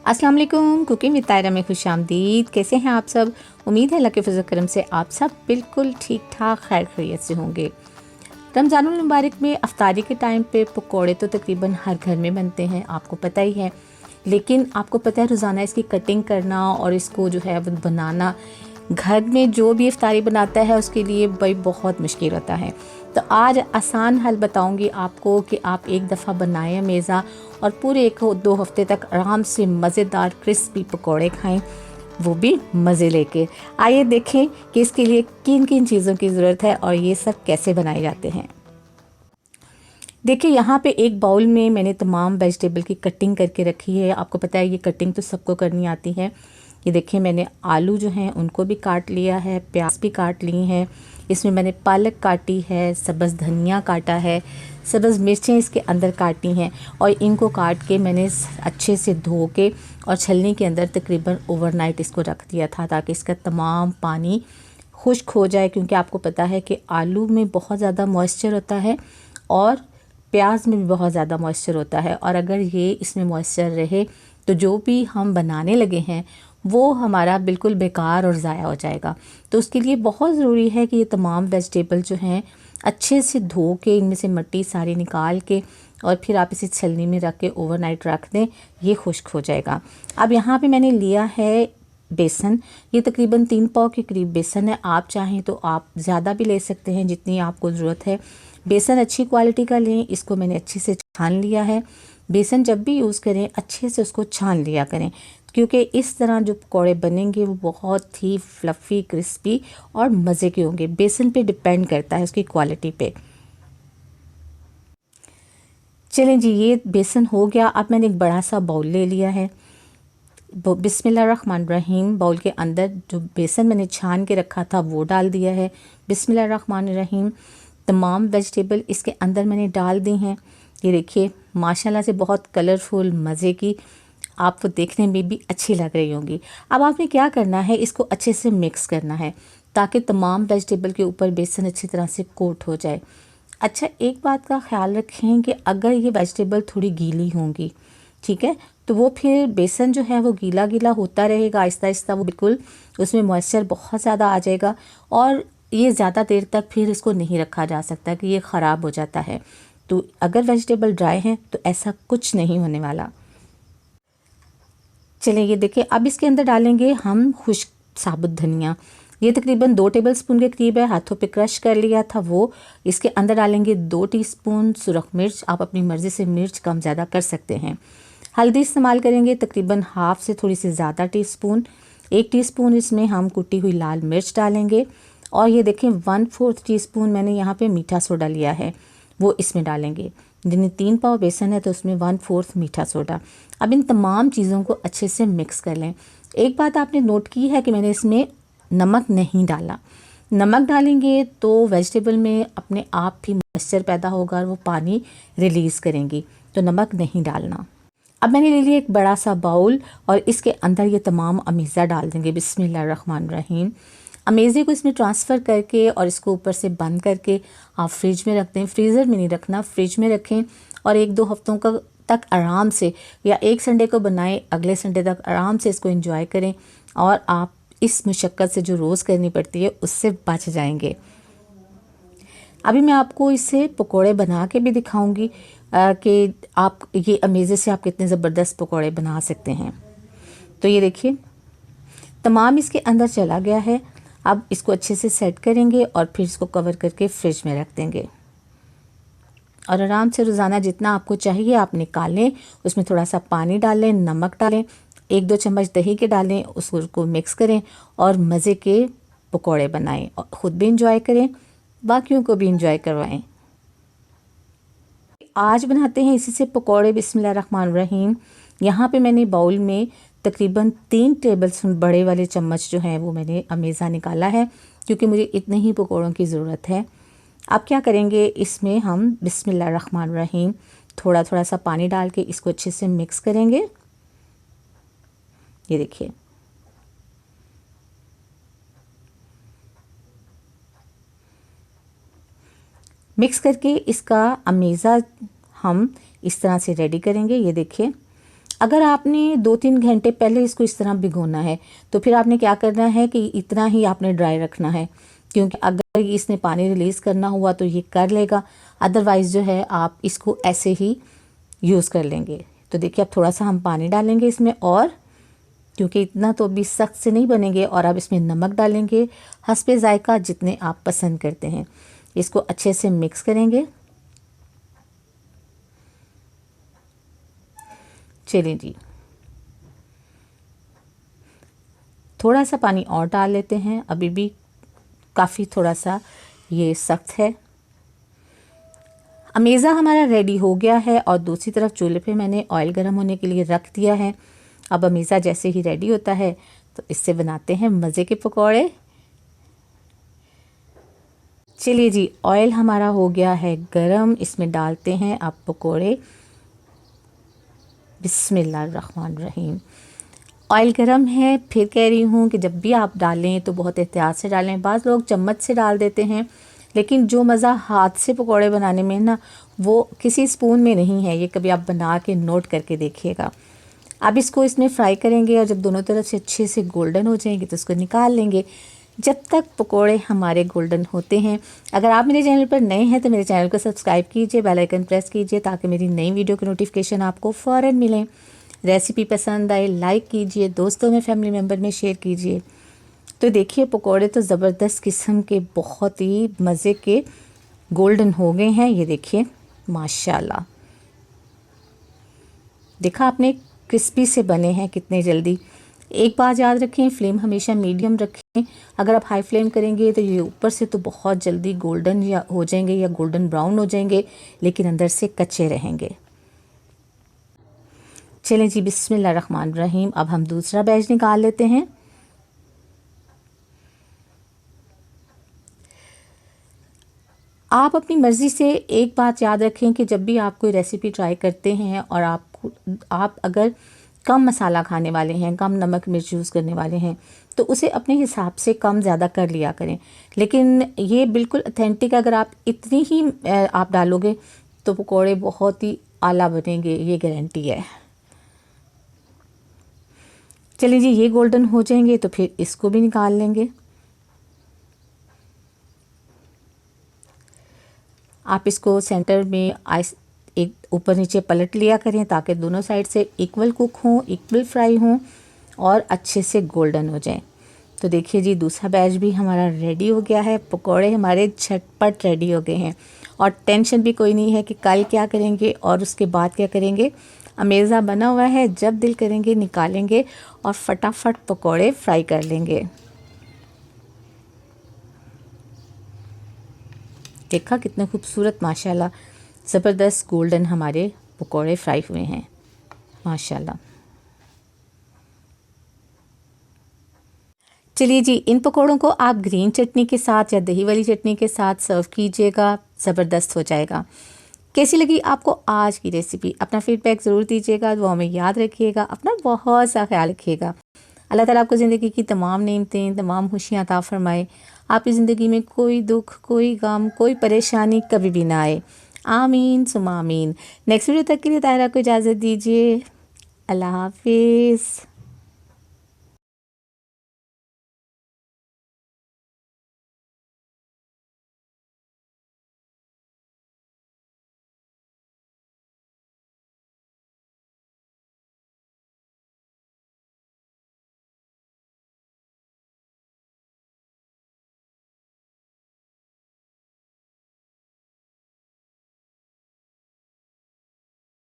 अस्सलाम वालेकुम। Cooking with तायरा में खुशामदीद। कैसे हैं आप सब? उम्मीद है अल्लाह के फजल करम से आप सब बिल्कुल ठीक ठाक खैर खैरियत से होंगे। रमज़ानुल मुबारक में अफ्तारी के टाइम पे पकोड़े तो तकरीबन हर घर में बनते हैं, आपको पता ही है। लेकिन आपको पता है रोज़ाना इसकी कटिंग करना और इसको जो है वो बनाना, घर में जो भी इफ्तारी बनाता है उसके लिए भाई बहुत मुश्किल होता है। तो आज आसान हल बताऊंगी आपको कि आप एक दफ़ा बनाएं मेज़ा और पूरे 1-2 हफ्ते तक आराम से मज़ेदार क्रिस्पी पकोड़े खाएं, वो भी मज़े लेके। आइए देखें कि इसके लिए किन किन चीज़ों की ज़रूरत है और ये सब कैसे बनाए जाते हैं। देखिए यहाँ पे एक बाउल में मैंने तमाम वेजिटेबल की कटिंग करके रखी है। आपको पता है ये कटिंग तो सबको करनी आती है। ये देखिए मैंने आलू जो हैं उनको भी काट लिया है, प्याज भी काट ली हैं। इसमें मैंने पालक काटी है, सब्ज़ धनिया काटा है, सब्ज़ मिर्चें इसके अंदर काटी हैं और इनको काट के मैंने अच्छे से धो के और छलनी के अंदर तकरीबन ओवरनाइट इसको रख दिया था ताकि इसका तमाम पानी खुश्क हो जाए। क्योंकि आपको पता है कि आलू में बहुत ज़्यादा मॉइस्चर होता है और प्याज में भी बहुत ज़्यादा मॉइस्चर होता है, और अगर ये इसमें मॉइस्चर रहे तो जो भी हम बनाने लगे हैं वो हमारा बिल्कुल बेकार और ज़ाया हो जाएगा। तो उसके लिए बहुत ज़रूरी है कि ये तमाम वेजिटेबल जो हैं अच्छे से धो के इनमें से मिट्टी सारी निकाल के और फिर आप इसे छलनी में रख के ओवरनाइट रख दें, ये खुश्क हो जाएगा। अब यहाँ पे मैंने लिया है बेसन, ये तकरीबन 3 पाव के करीब बेसन है। आप चाहें तो आप ज़्यादा भी ले सकते हैं जितनी आपको ज़रूरत है। बेसन अच्छी क्वालिटी का लें, इसको मैंने अच्छे से छान लिया है। बेसन जब भी यूज़ करें अच्छे से उसको छान लिया करें, क्योंकि इस तरह जो पकौड़े बनेंगे वो बहुत ही फ्लफ़ी, क्रिस्पी और मज़े के होंगे। बेसन पे डिपेंड करता है उसकी क्वालिटी पे। चलें जी, ये बेसन हो गया। अब मैंने एक बड़ा सा बाउल ले लिया है। बिस्मिल्लाहिर्रहमानिर्रहीम बाउल के अंदर जो बेसन मैंने छान के रखा था वो डाल दिया है। बिस्मिल्लाहिर्रहमानिर्रहीम तमाम वेजिटेबल इसके अंदर मैंने डाल दी हैं। ये देखिए माशाल्लाह से बहुत कलरफुल, मज़े की, आपको देखने में भी अच्छी लग रही होंगी। अब आपने क्या करना है, इसको अच्छे से मिक्स करना है ताकि तमाम वेजिटेबल के ऊपर बेसन अच्छी तरह से कोट हो जाए। अच्छा, एक बात का ख्याल रखें कि अगर ये वेजिटेबल थोड़ी गीली होंगी, ठीक है, तो वो फिर बेसन जो है वो गीला गीला होता रहेगा, आहिस्ता आहिस्ता वो बिल्कुल उसमें मॉइस्चर बहुत ज़्यादा आ जाएगा और ये ज़्यादा देर तक फिर इसको नहीं रखा जा सकता कि ये ख़राब हो जाता है। तो अगर वेजिटेबल ड्राई हैं तो ऐसा कुछ नहीं होने वाला। चलिए ये देखिए, अब इसके अंदर डालेंगे हम खुश्क साबुत धनिया। ये तकरीबन 2 टेबलस्पून के करीब है, हाथों पे क्रश कर लिया था वो। इसके अंदर डालेंगे 2 टीस्पून सुरख मिर्च, आप अपनी मर्ज़ी से मिर्च कम ज़्यादा कर सकते हैं। हल्दी इस्तेमाल करेंगे तकरीबन हाफ से थोड़ी सी ज़्यादा टीस्पून। 1 टीस्पून इसमें हम कुटी हुई लाल मिर्च डालेंगे और ये देखें 1/4 टीस्पून मैंने यहाँ पे मीठा सोडा लिया है, वो इसमें डालेंगे। जिन्हें 3 पाव बेसन है तो उसमें 1/4 मीठा सोडा। अब इन तमाम चीज़ों को अच्छे से मिक्स कर लें। एक बात आपने नोट की है कि मैंने इसमें नमक नहीं डाला। नमक डालेंगे तो वेजिटेबल में अपने आप ही मॉइस्चर पैदा होगा और वो पानी रिलीज़ करेंगी, तो नमक नहीं डालना। अब मैंने ले लिया एक बड़ा सा बाउल और इसके अंदर ये तमाम अमेज़ा डाल देंगे। बिस्मिल्लाहिर्रहमानिर्रहीम। अमेज़े को इसमें ट्रांसफ़र करके और इसको ऊपर से बंद करके आप फ्रिज में रख दें। फ्रीज़र में नहीं रखना, फ्रिज में रखें और 1-2 हफ्तों का तक आराम से, या एक संडे को बनाएं, अगले संडे तक आराम से इसको एंजॉय करें और आप इस मुशक्क़त से जो रोज़ करनी पड़ती है उससे बच जाएंगे। अभी मैं आपको इससे पकोड़े बना के भी दिखाऊंगी कि आप ये अमेज़े से आप कितने ज़बरदस्त पकोड़े बना सकते हैं। तो ये देखिए तमाम इसके अंदर चला गया है। अब इसको अच्छे से सेट करेंगे और फिर इसको कवर करके फ्रिज में रख देंगे और आराम से रोज़ाना जितना आपको चाहिए आप निकालें, उसमें थोड़ा सा पानी डालें, नमक डालें, 1-2 चम्मच दही के डालें, उसको मिक्स करें और मज़े के पकोड़े बनाएं और ख़ुद भी इंजॉय करें, बाकियों को भी इंजॉय करवाएं। आज बनाते हैं इसी से पकोड़े। बिस्मिल्लाहिर्रहमानिर्रहीम। यहाँ पे मैंने बाउल में तकरीबन 3 टेबलस्पून बड़े वाले चम्मच जो हैं वो मैंने अमेज़ा निकाला है, क्योंकि मुझे इतने ही पकोड़ों की ज़रूरत है। अब क्या करेंगे, इसमें हम बिस्मिल्लाहिर्रहमानिर्रहीम थोड़ा थोड़ा सा पानी डाल के इसको अच्छे से मिक्स करेंगे। ये देखिए मिक्स करके इसका अमेज़ा हम इस तरह से रेडी करेंगे। ये देखिए अगर आपने 2-3 घंटे पहले इसको इस तरह भिगोना है तो फिर आपने क्या करना है कि इतना ही आपने ड्राई रखना है, क्योंकि अगर इसने पानी रिलीज़ करना हुआ तो ये कर लेगा, अदरवाइज़ जो है आप इसको ऐसे ही यूज़ कर लेंगे। तो देखिए अब थोड़ा सा हम पानी डालेंगे इसमें, और क्योंकि इतना तो अभी सख्त से नहीं बनेंगे, और अब इसमें नमक डालेंगे हस्बे ज़ायका जितने आप पसंद करते हैं। इसको अच्छे से मिक्स करेंगे। चलिए जी, थोड़ा सा पानी और डाल लेते हैं, अभी भी काफ़ी थोड़ा सा ये सख्त है। अमेज़ा हमारा रेडी हो गया है और दूसरी तरफ चूल्हे पे मैंने ऑयल गर्म होने के लिए रख दिया है। अब अमेज़ा जैसे ही रेडी होता है तो इससे बनाते हैं मज़े के पकौड़े। चलिए जी, ऑयल हमारा हो गया है गरम, इसमें डालते हैं अब पकौड़े। बिस्मिल्लाहिर्रहमानिर्रहीम। ऑयल गरम है, फिर कह रही हूँ कि जब भी आप डालें तो बहुत एहतियात से डालें। बाज़ लोग चम्मच से डाल देते हैं, लेकिन जो मज़ा हाथ से पकौड़े बनाने में ना, वो किसी स्पून में नहीं है। ये कभी आप बना के नोट करके देखिएगा। अब इसको इसमें फ्राई करेंगे, और जब दोनों तरफ से अच्छे से गोल्डन हो जाएंगे तो इसको निकाल लेंगे। जब तक पकोड़े हमारे गोल्डन होते हैं, अगर आप मेरे चैनल पर नए हैं तो मेरे चैनल को सब्सक्राइब कीजिए, बेल आइकन प्रेस कीजिए ताकि मेरी नई वीडियो की नोटिफिकेशन आपको फ़ौरन मिले। रेसिपी पसंद आए लाइक कीजिए, दोस्तों में फैमिली मेम्बर में शेयर कीजिए। तो देखिए पकोड़े तो ज़बरदस्त किस्म के बहुत ही मज़े के गोल्डन हो गए हैं। ये देखिए माशाल्लाह, देखा आपने क्रिस्पी से बने हैं कितने जल्दी। एक बात याद रखें, फ्लेम हमेशा मीडियम रखें। अगर आप हाई फ्लेम करेंगे तो ये ऊपर से तो बहुत जल्दी गोल्डन या हो जाएंगे या गोल्डन ब्राउन हो जाएंगे, लेकिन अंदर से कच्चे रहेंगे। चलें जी, बिस्मिल्लाहिर्रहमानिर्रहीम। अब हम दूसरा बैच निकाल लेते हैं। आप अपनी मर्ज़ी से एक बात याद रखें कि जब भी आप कोई रेसिपी ट्राई करते हैं और आप अगर कम मसाला खाने वाले हैं, कम नमक मिर्च यूज़ करने वाले हैं, तो उसे अपने हिसाब से कम ज़्यादा कर लिया करें। लेकिन ये बिल्कुल ऑथेंटिक, अगर आप इतनी ही आप डालोगे तो पकोड़े बहुत ही आला बनेंगे, ये गारंटी है। चलिए जी, ये गोल्डन हो जाएंगे तो फिर इसको भी निकाल लेंगे। आप इसको सेंटर में एक ऊपर नीचे पलट लिया करें ताकि दोनों साइड से इक्वल कुक हों, इक्वल फ्राई हों और अच्छे से गोल्डन हो जाएं। तो देखिए जी, दूसरा बैच भी हमारा रेडी हो गया है। पकोड़े हमारे झटपट रेडी हो गए हैं, और टेंशन भी कोई नहीं है कि कल क्या करेंगे और उसके बाद क्या करेंगे। अमेज़ा बना हुआ है, जब दिल करेंगे निकालेंगे और फटाफट पकोड़े फ्राई कर लेंगे। देखा कितने खूबसूरत माशाल्लाह ज़बरदस्त गोल्डन हमारे पकोड़े फ्राई हुए हैं माशाल्लाह। चलिए जी, इन पकोड़ों को आप ग्रीन चटनी के साथ या दही वाली चटनी के साथ सर्व कीजिएगा, ज़बरदस्त हो जाएगा। कैसी लगी आपको आज की रेसिपी? अपना फीडबैक ज़रूर दीजिएगा, दुआ में याद रखिएगा, अपना बहुत सा ख्याल रखिएगा। अल्लाह ताला आपको ज़िंदगी की तमाम नेमतें, तमाम खुशियाँ अता फ़रमाए। आपकी ज़िंदगी में कोई दुख, कोई गम, कोई परेशानी कभी भी ना आए। आमीन सुमा आमीन। नेक्स्ट वीडियो तक के लिए तायरा को इजाज़त दीजिए। अल्लाह हाफिज़।